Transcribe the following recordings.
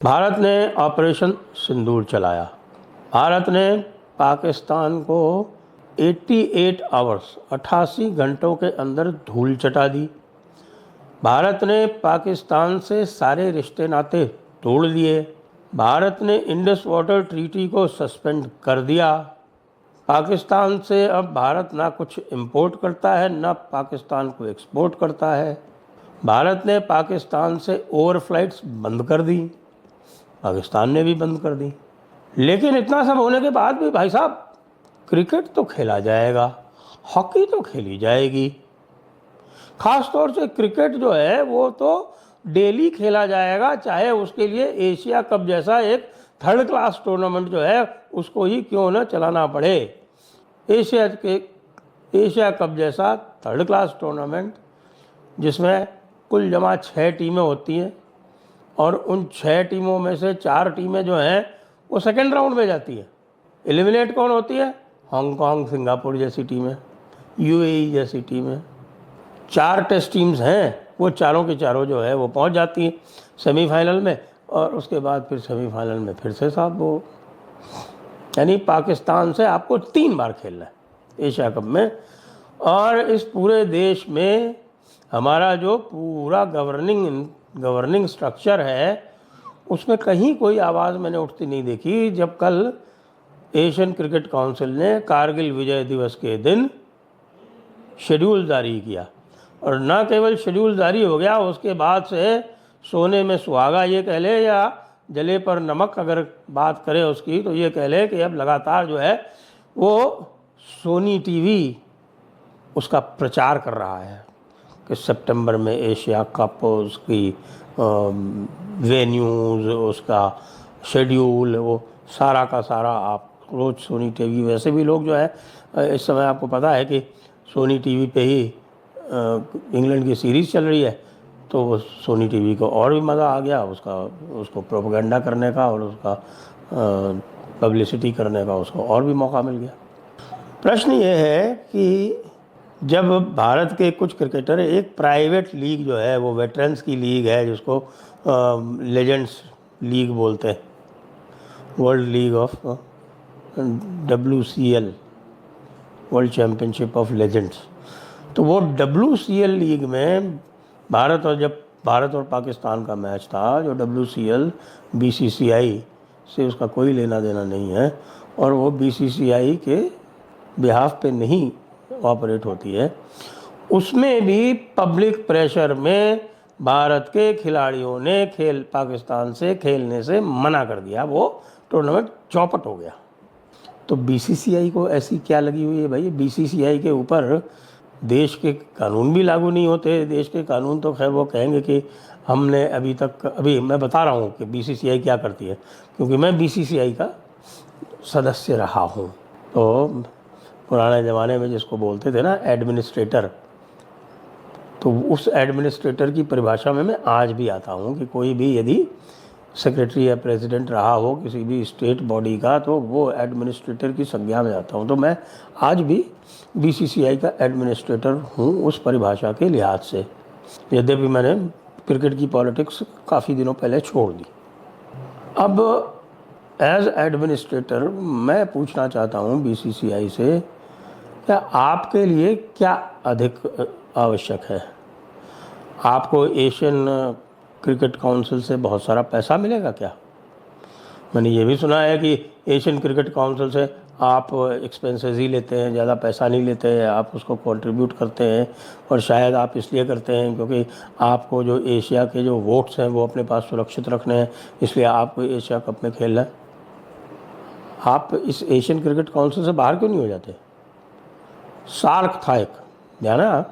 भारत ने ऑपरेशन सिंदूर चलाया। भारत ने पाकिस्तान को 88 आवर्स 88 घंटों के अंदर धूल चटा दी। भारत ने पाकिस्तान से सारे रिश्ते नाते तोड़ दिए। भारत ने इंडस वाटर ट्रीटी को सस्पेंड कर दिया। पाकिस्तान से अब भारत ना कुछ इंपोर्ट करता है ना पाकिस्तान को एक्सपोर्ट करता है। भारत ने पाकिस्तान से ओवरफ्लाइट्स बंद कर दी, पाकिस्तान ने भी बंद कर दी। लेकिन इतना सब होने के बाद भी भाई साहब, क्रिकेट तो खेला जाएगा, हॉकी तो खेली जाएगी। खास तौर से क्रिकेट जो है वो तो डेली खेला जाएगा, चाहे उसके लिए एशिया कप जैसा एक थर्ड क्लास टूर्नामेंट जो है उसको ही क्यों न चलाना पड़े। एशिया कप जैसा थर्ड क्लास टूर्नामेंट जिसमें कुल जमा 6 टीमें होती हैं और उन 6 टीमों में से 4 टीमें जो हैं वो सेकेंड राउंड में जाती है। एलिमिनेट कौन होती है? हांगकांग, सिंगापुर जैसी टीमें, यूएई जैसी टीमें। 4 टेस्ट टीम्स हैं, वो चारों के चारों जो है वो पहुंच जाती हैं सेमीफाइनल में, और उसके बाद फिर सेमीफाइनल में फिर से साहब वो, यानी पाकिस्तान से आपको 3 बार खेलना है एशिया कप में। और इस पूरे देश में हमारा जो पूरा गवर्निंग स्ट्रक्चर है उसमें कहीं कोई आवाज़ मैंने उठती नहीं देखी जब कल एशियन क्रिकेट काउंसिल ने कारगिल विजय दिवस के दिन शेड्यूल जारी किया। और न केवल शेड्यूल जारी हो गया, उसके बाद से सोने में सुहागा ये कह ले या जले पर नमक अगर बात करें उसकी, तो ये कह ले कि अब लगातार जो है वो सोनी टीवी उसका प्रचार कर रहा है कि सितंबर में एशिया कप, उसकी वेन्यूज़, उसका शेड्यूल, वो सारा का सारा आप रोज़ सोनी टीवी। वैसे भी लोग जो है इस समय आपको पता है कि सोनी टीवी पे ही इंग्लैंड की सीरीज़ चल रही है, तो वो सोनी टीवी को और भी मज़ा आ गया उसको प्रोपेगेंडा करने का और उसका पब्लिसिटी करने का उसको और भी मौका मिल गया। प्रश्न ये है कि जब भारत के कुछ क्रिकेटर, एक प्राइवेट लीग जो है वो वेटरन्स की लीग है जिसको लेजेंड्स लीग बोलते हैं, world league of WCL, world championship of legends. तो वो WCL लीग में जब भारत और पाकिस्तान का मैच था, जो WCL BCCI से उसका कोई लेना देना नहीं है और वो BCCI के बिहाफ पे नहीं ऑपरेट होती है, उसमें भी पब्लिक प्रेशर में भारत के खिलाड़ियों ने पाकिस्तान से खेलने से मना कर दिया। वो टूर्नामेंट चौपट हो गया। तो BCCI को ऐसी क्या लगी हुई है भाई? BCCI के ऊपर देश के कानून भी लागू नहीं होते। देश के कानून तो खैर वो कहेंगे कि हमने अभी मैं बता रहा हूँ कि BCCI क्या करती है, क्योंकि मैं BCCI का सदस्य रहा हूँ। तो पुराने ज़माने में जिसको बोलते थे ना एडमिनिस्ट्रेटर, तो उस एडमिनिस्ट्रेटर की परिभाषा में मैं आज भी आता हूँ कि कोई भी यदि सेक्रेटरी या प्रेसिडेंट रहा हो किसी भी स्टेट बॉडी का, तो वो एडमिनिस्ट्रेटर की संज्ञा में आता हूँ। तो मैं आज भी BCCI का एडमिनिस्ट्रेटर हूँ उस परिभाषा के लिहाज से, यद्यपि मैंने क्रिकेट की पॉलिटिक्स काफ़ी दिनों पहले छोड़ दी। अब एज एडमिनिस्ट्रेटर मैं पूछना चाहता हूँ BCCI से, क्या आपके लिए क्या अधिक आवश्यक है? आपको एशियन क्रिकेट काउंसिल से बहुत सारा पैसा मिलेगा क्या? मैंने ये भी सुना है कि एशियन क्रिकेट काउंसिल से आप एक्सपेंसेस ही लेते हैं, ज़्यादा पैसा नहीं लेते हैं, आप उसको कंट्रीब्यूट करते हैं, और शायद आप इसलिए करते हैं क्योंकि आपको जो एशिया के जो वोट्स हैं वो अपने पास सुरक्षित रखने हैं, इसलिए आपको एशिया कप में खेलना है। आप इस एशियन क्रिकेट काउंसिल से बाहर क्यों नहीं हो जाते? सार्क था एक, ध्यान है,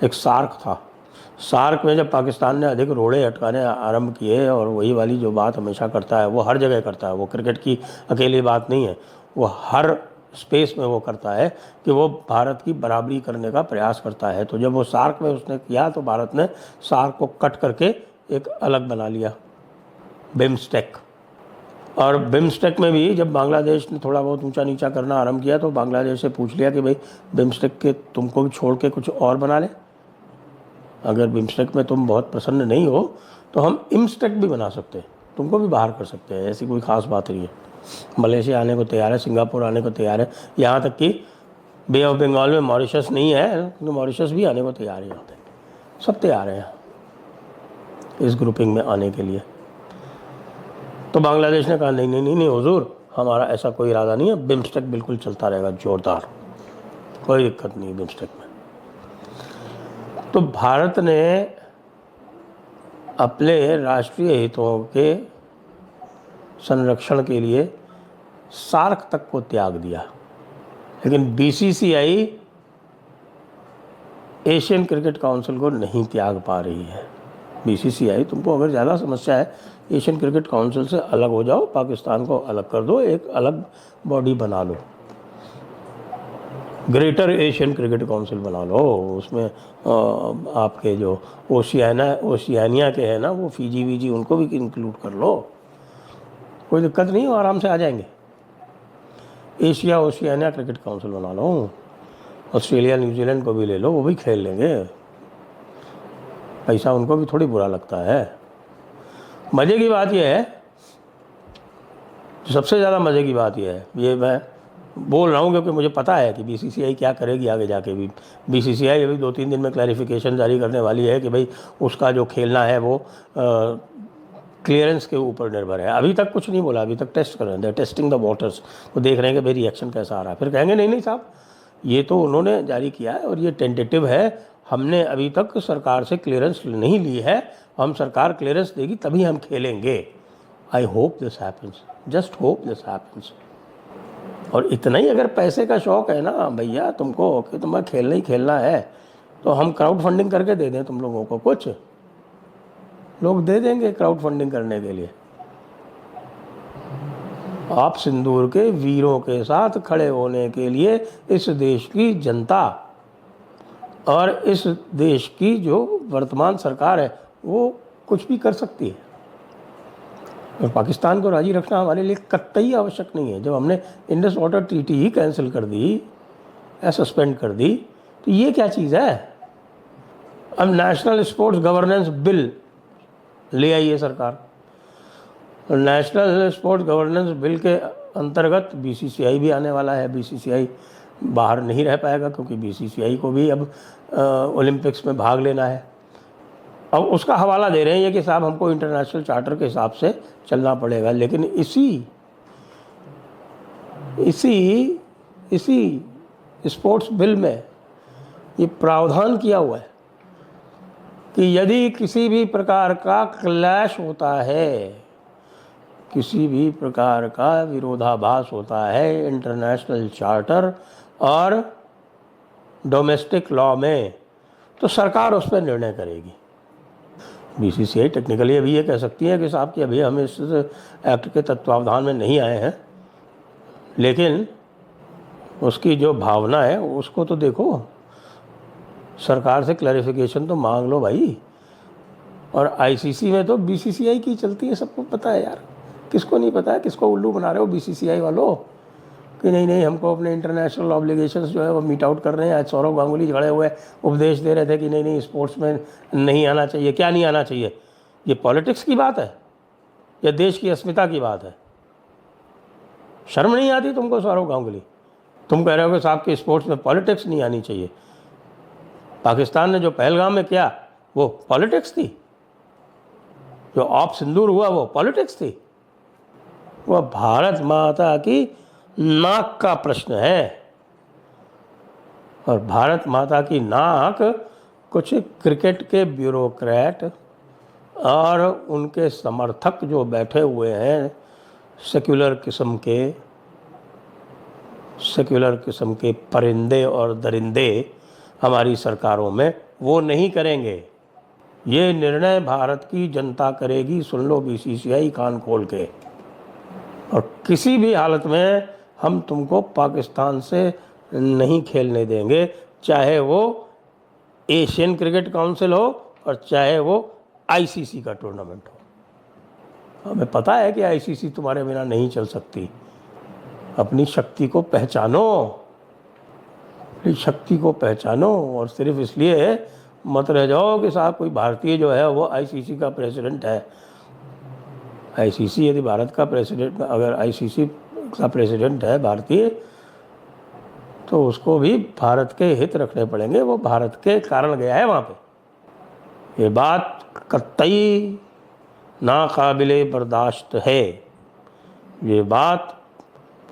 एक सार्क था। सार्क में जब पाकिस्तान ने अधिक रोड़े अटकाने आरंभ किए, और वही वाली जो बात हमेशा करता है वो हर जगह करता है, वो क्रिकेट की अकेली बात नहीं है, वो हर स्पेस में वो करता है कि वो भारत की बराबरी करने का प्रयास करता है। तो जब वो सार्क में उसने किया तो भारत ने सार्क को कट करके एक अलग बना लिया, बिम्स्टेक। और बिम्स्टेक में भी जब बांग्लादेश ने थोड़ा बहुत ऊंचा नीचा करना आरंभ किया तो बांग्लादेश से पूछ लिया कि भाई बिम्स्टेक के तुमको भी छोड़ के कुछ और बना ले। अगर बिम्स्टेक में तुम बहुत प्रसन्न नहीं हो तो हम इम्स्टेक भी बना सकते हैं, तुमको भी बाहर कर सकते हैं, ऐसी कोई ख़ास बात नहीं है। मलेशिया आने को तैयार है, सिंगापुर आने को तैयार है, यहाँ तक कि बे ऑफ बंगाल में मॉरिशस नहीं है तो मॉरिशस भी आने को तैयार है, यहाँ पे सब तैयार हैं इस ग्रुपिंग में आने के लिए। तो बांग्लादेश ने कहा नहीं नहीं नहीं नहीं हुजूर, हमारा ऐसा कोई इरादा नहीं है, बिम्स्टेक बिल्कुल चलता रहेगा जोरदार, कोई दिक्कत नहीं बिम्स्टेक में। तो भारत ने अपने राष्ट्रीय हितों के संरक्षण के लिए सार्क तक को त्याग दिया, लेकिन बीसीसीआई एशियन क्रिकेट काउंसिल को नहीं त्याग पा रही है। बीसीसीआई, तुमको अगर ज़्यादा समस्या है एशियन क्रिकेट काउंसिल से अलग हो जाओ, पाकिस्तान को अलग कर दो, एक अलग बॉडी बना लो, ग्रेटर एशियन क्रिकेट काउंसिल बना लो, उसमें आपके जो ओशियानिया के हैं ना, वो फीजी वीजी, उनको भी इंक्लूड कर लो, कोई दिक्कत नहीं हो, आराम से आ जाएंगे। एशिया ओशियानिया क्रिकेट काउंसिल बना लो, ऑस्ट्रेलिया न्यूजीलैंड को भी ले लो, वो भी खेल लेंगे, पैसा उनको भी थोड़ी बुरा लगता है। मज़े की बात यह है, सबसे ज़्यादा मज़े की बात यह है, ये मैं बोल रहा हूँ क्योंकि मुझे पता है कि बीसीसीआई क्या करेगी आगे जाके भी। बीसीसीआई अभी 2-3 दिन में क्लैरिफिकेशन जारी करने वाली है कि भाई उसका जो खेलना है वो क्लियरेंस के ऊपर निर्भर है। अभी तक कुछ नहीं बोला, अभी तक टेस्ट कर रहे हैं, टेस्टिंग द वाटर्स, वो देख रहे हैं कि भाई रिएक्शन कैसा आ रहा है, फिर कहेंगे नहीं नहीं साहब ये तो उन्होंने जारी किया है और ये टेंटेटिव है, हमने अभी तक सरकार से क्लियरेंस नहीं ली है, हम सरकार क्लियरेंस देगी तभी हम खेलेंगे। I hope this happens, just hope this happens. और इतना ही अगर पैसे का शौक़ है ना भैया तुमको कि तुम्हें खेलना ही खेलना है, तो हम क्राउड फंडिंग करके दे दें तुम लोगों को, कुछ लोग दे देंगे क्राउड फंडिंग करने के लिए। आप सिंदूर के वीरों के साथ खड़े होने के लिए इस देश की जनता और इस देश की जो वर्तमान सरकार है वो कुछ भी कर सकती है, और पाकिस्तान को राजी रखना हमारे लिए कतई आवश्यक नहीं है। जब हमने इंडस वाटर ट्रीटी ही कैंसिल कर दी या सस्पेंड कर दी, तो ये क्या चीज़ है। अब नेशनल स्पोर्ट्स गवर्नेंस बिल ले आई है सरकार, और नेशनल स्पोर्ट्स गवर्नेंस बिल के अंतर्गत बीसीसीआई भी आने वाला है। बीसीसीआई बाहर नहीं रह पाएगा क्योंकि बीसीसीआई को भी अब ओलंपिक्स में भाग लेना है। अब उसका हवाला दे रहे हैं ये कि साहब हमको इंटरनेशनल चार्टर के हिसाब से चलना पड़ेगा, लेकिन इसी स्पोर्ट्स बिल में ये प्रावधान किया हुआ है कि यदि किसी भी प्रकार का क्लैश होता है, किसी भी प्रकार का विरोधाभास होता है इंटरनेशनल चार्टर और डोमेस्टिक लॉ में, तो सरकार उस पर निर्णय करेगी। बीसीसीआई टेक्निकली अभी ये कह सकती है कि साहब कि अभी हम इस एक्ट के तत्वावधान में नहीं आए हैं, लेकिन उसकी जो भावना है उसको तो देखो, सरकार से क्लैरिफिकेशन तो मांग लो भाई। और आईसीसी में तो बीसीसीआई की चलती है, सबको पता है यार, किसको नहीं पता है, किसको उल्लू बना रहे हो बीसीसीआई वालों कि नहीं नहीं हमको अपने इंटरनेशनल ऑब्लिगेशंस जो है वो मीट आउट कर रहे हैं। आज सौरव गांगुली खड़े हुए उपदेश दे रहे थे कि नहीं नहीं स्पोर्ट्स में नहीं आना चाहिए। क्या नहीं आना चाहिए? ये पॉलिटिक्स की बात है या देश की अस्मिता की बात है? शर्म नहीं आती तुमको सौरव गांगुली? तुम कह रहे हो कि साहब के स्पोर्ट्स में पॉलिटिक्स नहीं आनी चाहिए। पाकिस्तान ने जो पहलगाम में किया वो पॉलिटिक्स थी, जो ऑप सिंदूर हुआ वो पॉलिटिक्स थी, वह भारत माता की नाक का प्रश्न है। और भारत माता की नाक कुछ क्रिकेट के ब्यूरोक्रेट और उनके समर्थक जो बैठे हुए हैं सेक्युलर किस्म के परिंदे और दरिंदे हमारी सरकारों में, वो नहीं करेंगे। ये निर्णय भारत की जनता करेगी, सुन लो बीसीसीआई कान खोल के। और किसी भी हालत में हम तुमको पाकिस्तान से नहीं खेलने देंगे, चाहे वो एशियन क्रिकेट काउंसिल हो और चाहे वो आईसीसी का टूर्नामेंट हो। हमें पता है कि आईसीसी तुम्हारे बिना नहीं चल सकती। अपनी शक्ति को पहचानो, अपनी शक्ति को पहचानो, और सिर्फ इसलिए मत रह जाओ कि साहब कोई भारतीय जो है वो आईसीसी का प्रेसिडेंट है। आईसीसी यदि भारत का प्रेसिडेंट, अगर आईसीसी का प्रेसिडेंट है भारतीय, तो उसको भी भारत के हित रखने पड़ेंगे, वो भारत के कारण गया है वहाँ पे। ये बात कतई नाकाबिले बर्दाश्त है, ये बात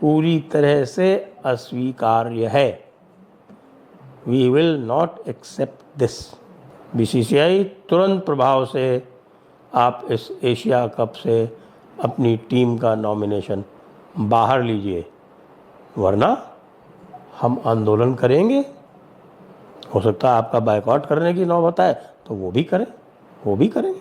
पूरी तरह से अस्वीकार्य है। We will not accept this. BCCI तुरंत प्रभाव से आप इस एशिया कप से अपनी टीम का नॉमिनेशन बाहर लीजिए, वरना हम आंदोलन करेंगे। हो सकता है आपका बायकॉट करने की नौबत आए तो वो भी करें, वो भी करेंगे।